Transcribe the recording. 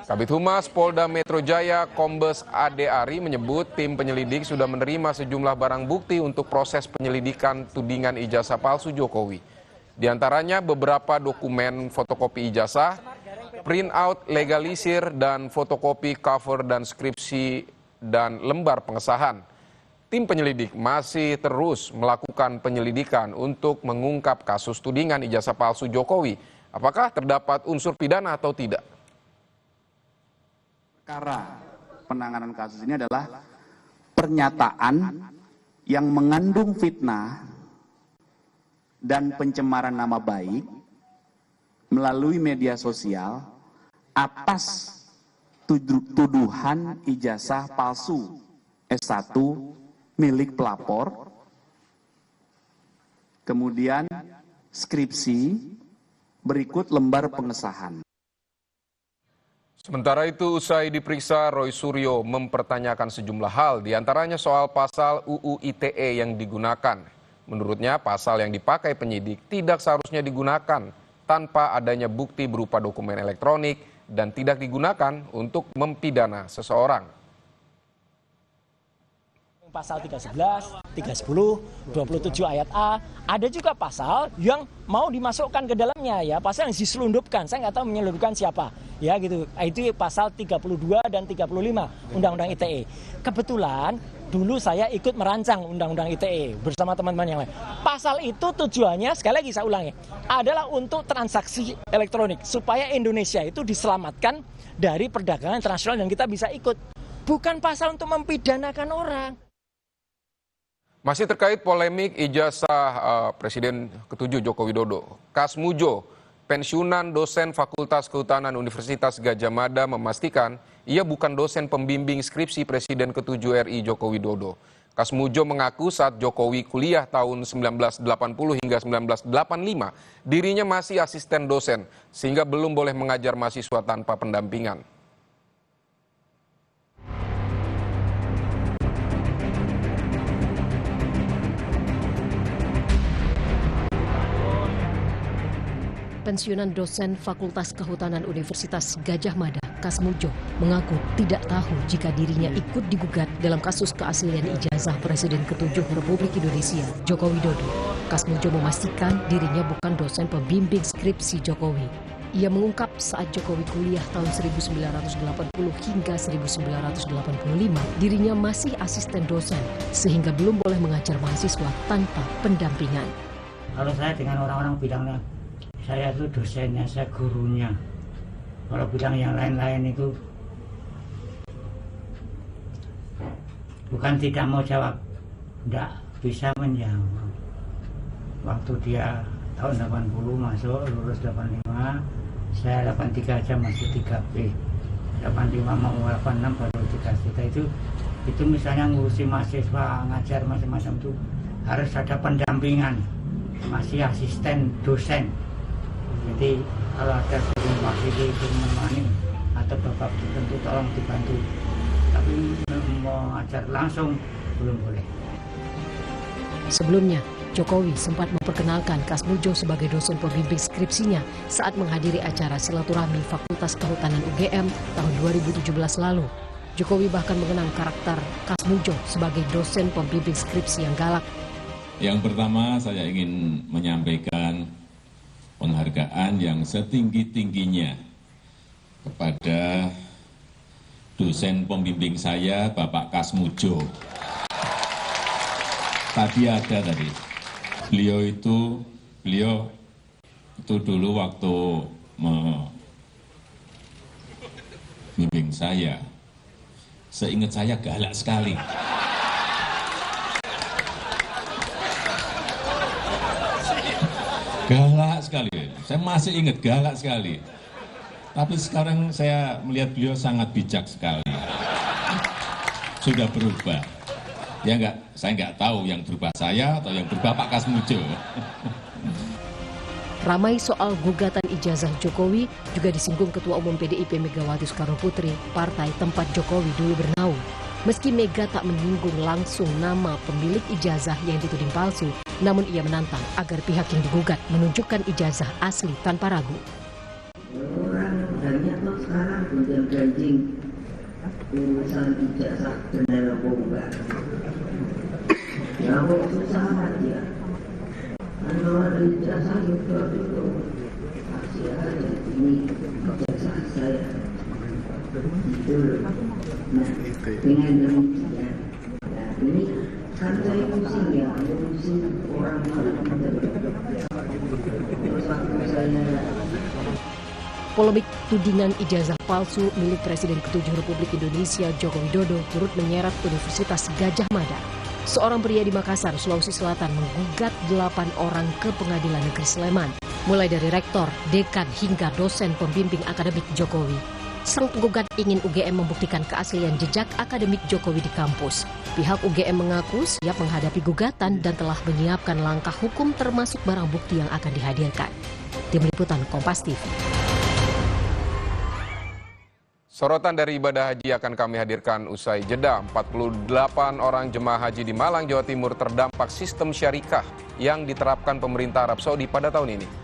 Kabid Humas Polda Metro Jaya Kombes Ade Ari menyebut tim penyelidik sudah menerima sejumlah barang bukti untuk proses penyelidikan tudingan ijazah palsu Jokowi. Di antaranya beberapa dokumen fotokopi ijazah, printout legalisir, dan fotokopi cover dan skripsi dan lembar pengesahan. Tim penyelidik masih terus melakukan penyelidikan untuk mengungkap kasus tudingan ijazah palsu Jokowi. Apakah terdapat unsur pidana atau tidak? Perkara penanganan kasus ini adalah pernyataan yang mengandung fitnah dan pencemaran nama baik melalui media sosial atas tuduhan ijazah palsu S1 milik pelapor, kemudian skripsi, berikut lembar pengesahan. Sementara itu, usai diperiksa, Roy Suryo mempertanyakan sejumlah hal, diantaranya soal pasal UU ITE yang digunakan. Menurutnya, pasal yang dipakai penyidik tidak seharusnya digunakan tanpa adanya bukti berupa dokumen elektronik dan tidak digunakan untuk mempidana seseorang. Pasal 311, 310, 27 ayat A, ada juga pasal yang mau dimasukkan ke dalamnya ya, pasal yang diselundupkan, saya nggak tahu menyelundupkan siapa, ya gitu. Itu pasal 32 dan 35 Undang-Undang ITE. Kebetulan dulu saya ikut merancang Undang-Undang ITE bersama teman-teman yang lain. Pasal itu tujuannya, sekali lagi saya ulangi, adalah untuk transaksi elektronik, supaya Indonesia itu diselamatkan dari perdagangan internasional dan kita bisa ikut. Bukan pasal untuk mempidanakan orang. Masih terkait polemik ijazah Presiden ke-7 Joko Widodo, Kasmujo, pensiunan dosen Fakultas Kehutanan Universitas Gadjah Mada memastikan ia bukan dosen pembimbing skripsi Presiden ke-7 RI Joko Widodo. Kasmujo mengaku saat Jokowi kuliah tahun 1980 hingga 1985, dirinya masih asisten dosen, sehingga belum boleh mengajar mahasiswa tanpa pendampingan. Pensiunan dosen Fakultas Kehutanan Universitas Gadjah Mada, Kasmujo, mengaku tidak tahu jika dirinya ikut digugat dalam kasus keaslian ijazah Presiden ke-7 Republik Indonesia, Joko Widodo. Kasmujo memastikan dirinya bukan dosen pembimbing skripsi Jokowi. Ia mengungkap saat Jokowi kuliah tahun 1980 hingga 1985, dirinya masih asisten dosen, sehingga belum boleh mengajar mahasiswa tanpa pendampingan. Kalau saya dengan orang-orang bilangnya, saya itu dosennya, saya gurunya. Kalau bilang yang lain-lain itu bukan tidak mau jawab, tidak bisa menjawab. Waktu dia tahun 80 masuk, lulus 85, saya 83 aja masih 3B. 85 mau 86 baru 3 juta itu misalnya ngurusi mahasiswa, ngajar macam-macam itu harus ada pendampingan, masih asisten dosen. Jadi kalau ada suruh wakili itu menemani atau bapak tertentu tolong dibantu, tapi mau ngajar langsung belum boleh. Sebelumnya, Jokowi sempat memperkenalkan Kasmujo sebagai dosen pembimbing skripsinya saat menghadiri acara silaturahmi Fakultas Kehutanan UGM tahun 2017 lalu. Jokowi bahkan mengenang karakter Kasmujo sebagai dosen pembimbing skripsi yang galak. Yang pertama, saya ingin menyampaikan penghargaan yang setinggi-tingginya kepada dosen pembimbing saya, Bapak Kasmujo. Tadi beliau itu dulu waktu membimbing saya, seingat saya galak sekali. Galak sekali, saya masih ingat galak sekali. Tapi sekarang saya melihat beliau sangat bijak sekali. Sudah berubah. Ya enggak, saya nggak tahu yang berubah saya atau yang berubah Pak Kasmujo. Ramai soal gugatan ijazah Jokowi juga disinggung Ketua Umum PDIP Megawati Soekarno Putri, partai tempat Jokowi dulu bernaung. Meski Mega tak menyinggung langsung nama pemilik ijazah yang dituding palsu, namun ia menantang agar pihak yang digugat menunjukkan ijazah asli tanpa ragu. sekarang udah ganjing urusan ijazah benar apa enggak. Ya kok susah aja. Kalau ada ijazah itu kasih aja ini ijazah saya. Itu loh. Nah, dengan demikian, nah ini kan saya pusing ya, pusing orang Polemik tudingan ijazah palsu milik Presiden ke-7 Republik Indonesia Joko Widodo turut menyeret Universitas Gadjah Mada. Seorang pria di Makassar, Sulawesi Selatan menggugat 8 orang ke Pengadilan Negeri Sleman, mulai dari rektor, dekan hingga dosen pembimbing akademik Jokowi. Sang penggugat ingin UGM membuktikan keaslian jejak akademik Jokowi di kampus. Pihak UGM mengaku siap menghadapi gugatan dan telah menyiapkan langkah hukum termasuk barang bukti yang akan dihadirkan. Tim Liputan Kompas TV. Sorotan dari ibadah haji akan kami hadirkan usai jeda. 48 orang jemaah haji di Malang, Jawa Timur terdampak sistem syarikah yang diterapkan pemerintah Arab Saudi pada tahun ini.